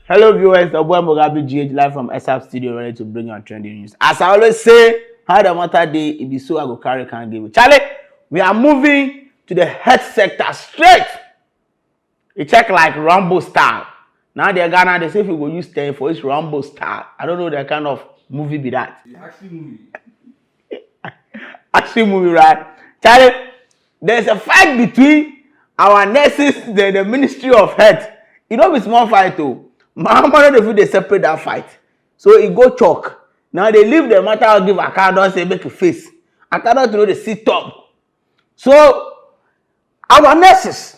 Hello viewers, the boy Mugabe GH live from Exhub Studio, ready to bring you on trending news. As I always say, how the matter day, it be so I go carry can give it. Charlie, we are moving to the health sector straight. You check like Rambo style. Now they're Ghana, they say if you go use 10 for it's Rambo style. I don't know the kind of movie be that. Action movie. Action movie, right? Charlie, there's a fight between our nurses and the Ministry of Health. It don't be small fight though. Muhammad don't feel they separate that fight. So it go choke. Now they leave the matter of give Akado say make a face. Akado to know the sit up. So our nurses,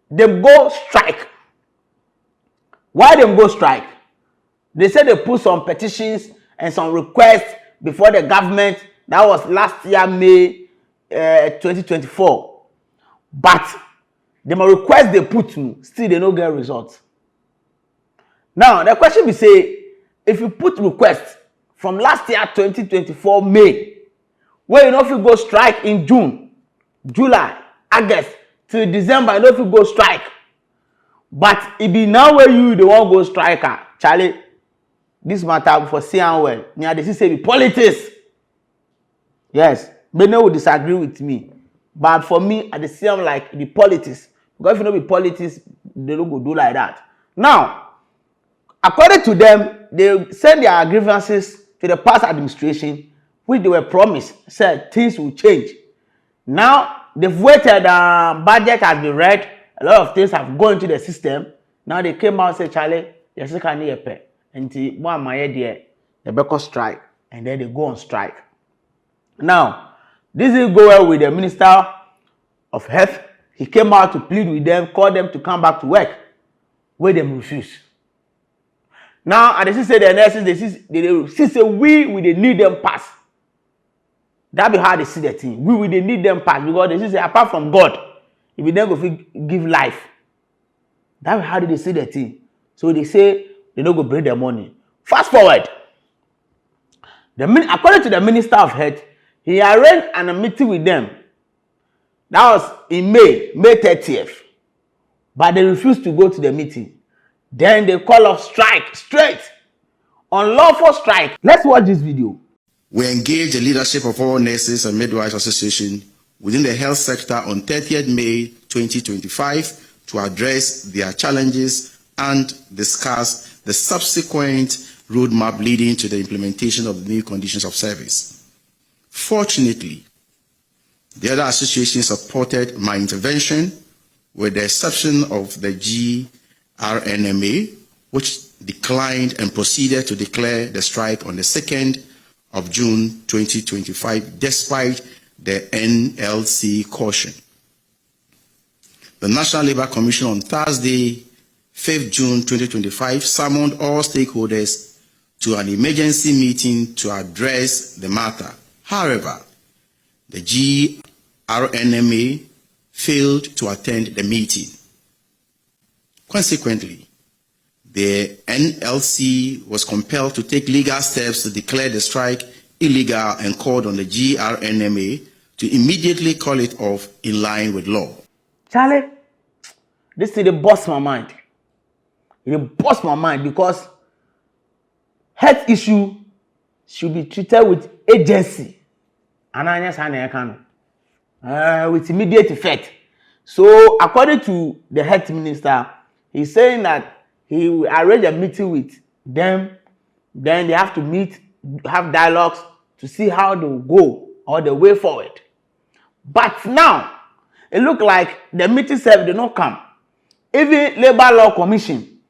them go strike. Why them go strike? They said they put some petitions and some requests before the government. That was last year, May 2024. But the request they put still they don't get results. Now the question be say, if you put requests from last year 2024 May, where you know if you go strike in June, July, August till December, you know if you go strike. But it be now where you the one go striker, Charlie. This matter for seeing well. Now they say be politics. Yes, many will disagree with me, but for me, I see them like the politics. Because if you know be politics, they don't go do like that. Now, according to them, they send their grievances to the past administration, which they were promised, said things will change. Now, they've waited, budget has been read, a lot of things have gone into the system. Now they came out and said, Charlie, yes, you can hear pay. And one my idea, they back strike, and then they go on strike. Now, this is go well with the Minister of Health. He came out to plead with them, call them to come back to work, where they refuse. Now, and they say the nurses, they say we need them pass. That be how they see the thing. We need them pass because they say apart from God, if we then go give life. That be how they see the thing. So they say they don't go bring their money. Fast forward. According to the Minister of Health, he arranged a meeting with them. That was in May 30th. But they refused to go to the meeting. Then they call off strike straight. Unlawful strike. Let's watch this video. We engaged the leadership of all nurses and midwives association within the health sector on 30th May 2025 to address their challenges and discuss the subsequent roadmap leading to the implementation of the new conditions of service. Fortunately, the other associations supported my intervention with the exception of the GRNMA, which declined and proceeded to declare the strike on the 2nd of June 2025, despite the NLC caution. The National Labour Commission on Thursday, 5th June 2025, summoned all stakeholders to an emergency meeting to address the matter. However, the GRNMA failed to attend the meeting. Consequently, the NLC was compelled to take legal steps to declare the strike illegal and called on the GRNMA to immediately call it off in line with law. Charlie, this thing they bust my mind. It bust my mind because health issue should be treated with agency and with immediate effect. So, according to the health minister, he's saying that he will arrange a meeting with them. Then they have to meet, have dialogues to see how they will go or the way forward. But now, it looks like the meeting itself did not come. Even Labour Law Commission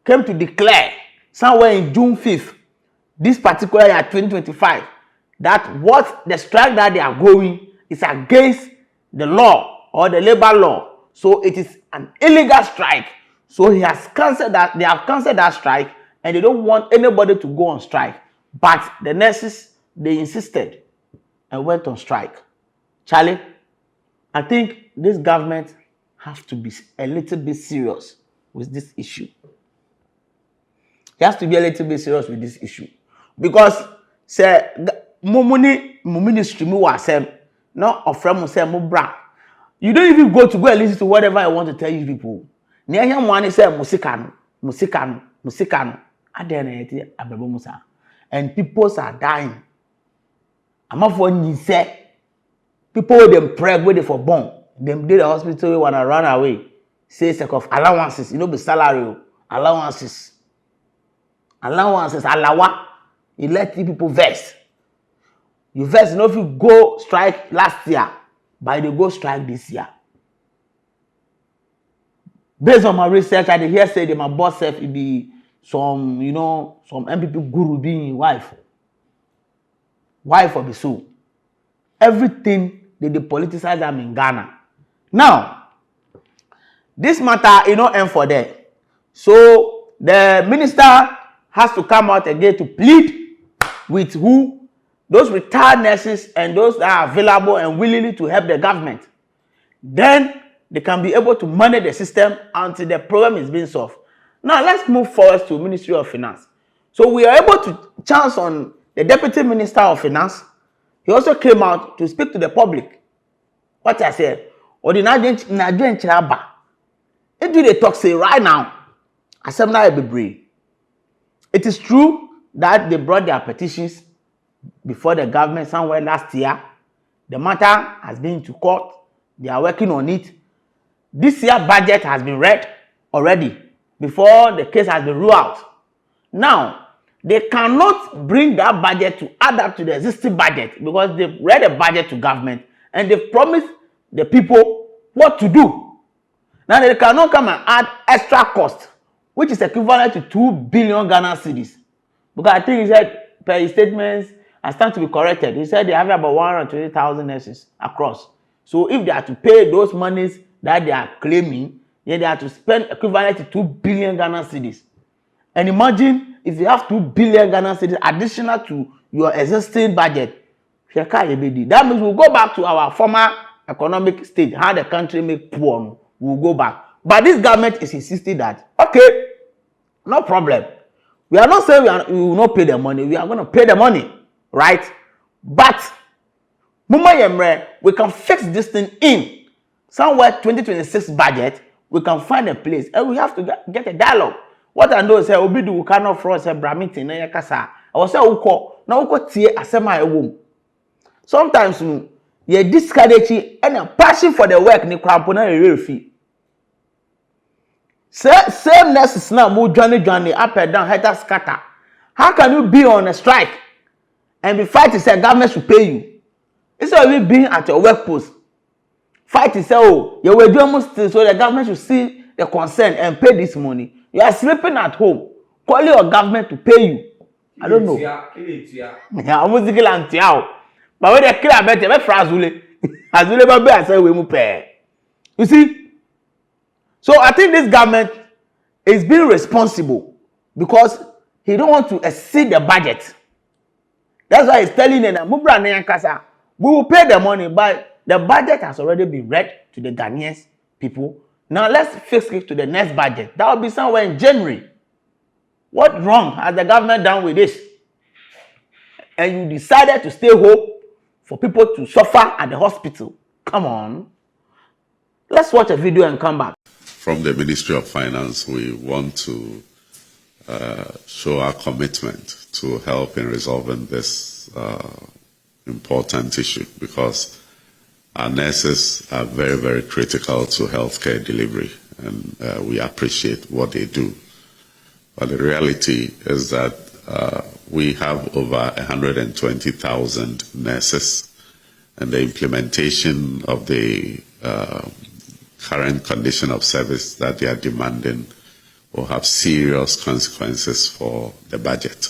came to declare somewhere in June 5th, this particular year 2025, that what the strike that they are going is against the law or the labor law. So it is an illegal strike. So he has cancelled that. They have cancelled that strike, and they don't want anybody to go on strike. But the nurses, they insisted and went on strike. Charlie, I think this government has to be a little bit serious with this issue. He has to be a little bit serious with this issue. Because say mo ministry me was no offer mo say mo bra. You don't even go and listen to whatever I want to tell you people. Near him one say musika no. Musikano, adeneti abebo musa, and people are dying. I'm not for you say people with them preg waiting for born. Them did the hospital wanna run away. Say sake of allowances, be salary, allowances, alawa. You let the people vex. You vex, if you go strike last year, but they go strike this year. Based on my research, I hear say that my boss said it be some, some MPP guru being wife of the soul. Everything they politicize them in Ghana. Now, this matter, end for there. So the minister has to come out again to plead with who? Those retired nurses and those that are available and willing to help the government. Then they can be able to manage the system until the problem is being solved. Now let's move forward to Ministry of Finance. So we are able to chance on the Deputy Minister of Finance. He also came out to speak to the public. What I said, or the Nigerian Chiraba. It do they talk say right now. It is true that they brought their petitions before the government somewhere last year. The matter has been to court. They are working on it. This year budget has been read already before the case has been ruled out. Now, they cannot bring that budget to add up to the existing budget because they've read a budget to government and they've promised the people what to do. Now, they cannot come and add extra cost, which is equivalent to 2 billion Ghana cedis. Because I think he said, per his statements, I stand to be corrected. He said they have about 120,000 nurses across. So if they are to pay those monies that they are claiming, then they have to spend equivalent to 2 billion Ghana cedis. And imagine if you have 2 billion Ghana cedis additional to your existing budget. That means we'll go back to our former economic stage, how the country make poor. We'll go back. But this government is insisting that, okay, no problem. We are not saying we will not pay the money. We are going to pay the money, right? But we can fix this thing in somewhere 2026 budget. We can find a place and we have to get a dialogue. What I know is obi do cannot fraud say bramiti na yakasa. I was say uko na uko tie asema ewom. Sometimes you discourage and a passion for the work ni krampo na refi. Same nurses now move journey up and down, head scatter. How can you be on a strike and be fighting say government should pay you? Instead of you being at your work post, fighting say, oh, you were doing most things so the government should see the concern and pay this money. You are sleeping at home, calling your government to pay you. I don't know. Yeah, I'm music and but when they kill a better, you see? So I think this government is being responsible because he don't want to exceed the budget. That's why he's telling them, we will pay the money, but the budget has already been read to the Ghanaians people. Now let's fix it to the next budget. That will be somewhere in January. What wrong has the government done with this? And you decided to stay home for people to suffer at the hospital. Come on. Let's watch a video and come back. From the Ministry of Finance, we want to show our commitment to help in resolving this important issue because our nurses are very, very critical to healthcare delivery and we appreciate what they do. But the reality is that we have over 120,000 nurses and the implementation of the current condition of service that they are demanding will have serious consequences for the budget.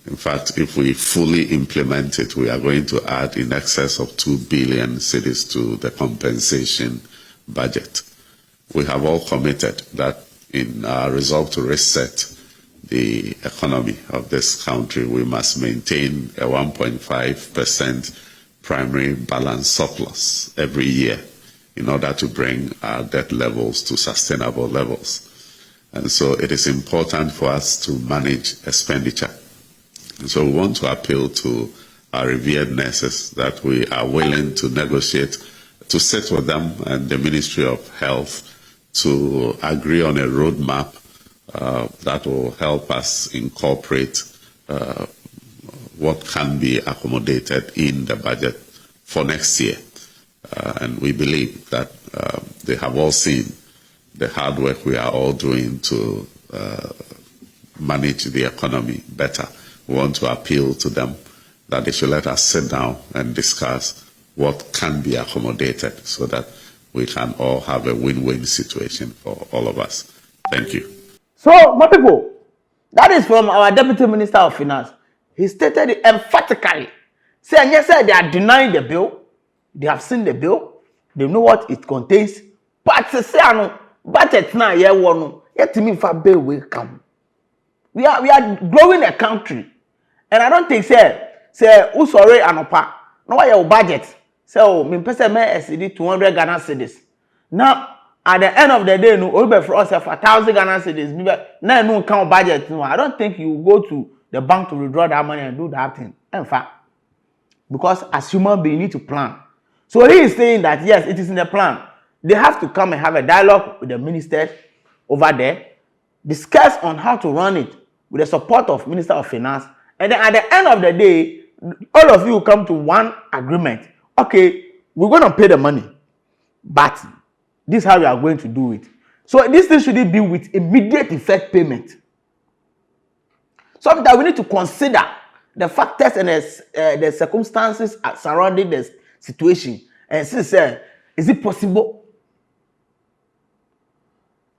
In fact, if we fully implement it, we are going to add in excess of 2 billion cedis to the compensation budget. We have all committed that in our resolve to reset the economy of this country, we must maintain a 1.5% primary balance surplus every year in order to bring our debt levels to sustainable levels. And so it is important for us to manage expenditure. And so we want to appeal to our revered nurses that we are willing to negotiate, to sit with them and the Ministry of Health to agree on a roadmap that will help us incorporate what can be accommodated in the budget for next year. And we believe that they have all seen the hard work we are all doing to manage the economy better. We want to appeal to them that they should let us sit down and discuss what can be accommodated so that we can all have a win-win situation for all of us. Thank you. So, my people, that is from our Deputy Minister of Finance. He stated it emphatically. Saying, yes, sir, they are denying the bill. They have seen the bill. They know what it contains. But say, budget now, yeah, one, yet to me, for bill will come. We are growing a country. And I don't think, say, who sorry, anopa. No, why your budget? So, me person may exceed 200 Ghana cedis. Now, at the end of the day, no, over for us, for 1,000 Ghana cedis, now no count budget. No, I don't think you go to the bank to withdraw that money and do that thing. In fact, because as human beings, you need to plan. So he is saying that yes, it is in the plan. They have to come and have a dialogue with the ministers over there, discuss on how to run it with the support of Minister of Finance, and then at the end of the day, all of you come to one agreement. Okay, we're going to pay the money, but this is how we are going to do it. So this thing should be with immediate effect payment. So that we need to consider the factors and the circumstances surrounding the situation and see, is it possible?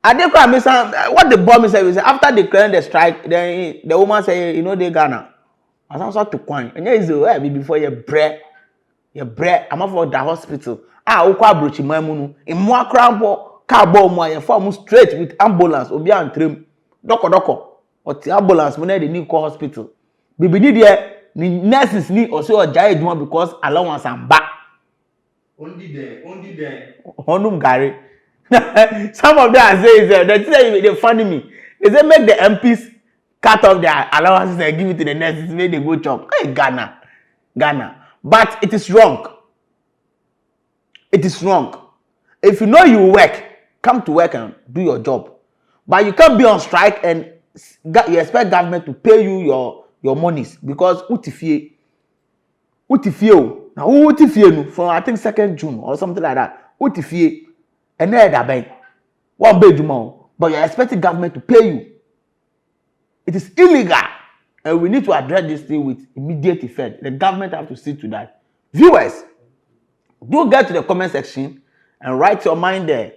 I think what the bomb said is after declaring the strike, then the woman said, they Ghana. I also to coin. And there is a before your bread. I'm off for the hospital. Ukwa brochi mamunu. In more crampo, carbo mo your form straight with ambulance. Obi and trim. Doko. Or the ambulance when they need call hospital. Bibi need there, the nurses need also a giant one because allowance and back. Only there. Honum Gary. Some of them say they funny me. They say make the MPs cut off their allowances and give it to the nurses, make they go chop. Hey, Ghana. But it is wrong. It is wrong. If you know you work, come to work and do your job. But you can't be on strike and you expect government to pay you your monies because utifie now utifie from I think 2nd June or something like that. Utifie and then that bank 1 bedroom, but you're expecting government to pay you. It is illegal, and we need to address this thing with immediate effect. The government have to see to that. Viewers, do get to the comment section and write your mind there.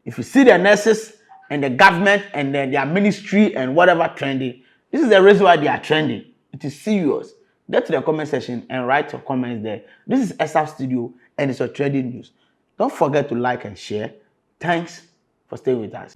If you see the nurses and the government and their ministry and whatever trending, this is the reason why they are trending. It is serious. Get to the comment section and write your comments there. This is Exhub Studio and it's your trending news. Don't forget to like and share. Thanks for staying with us.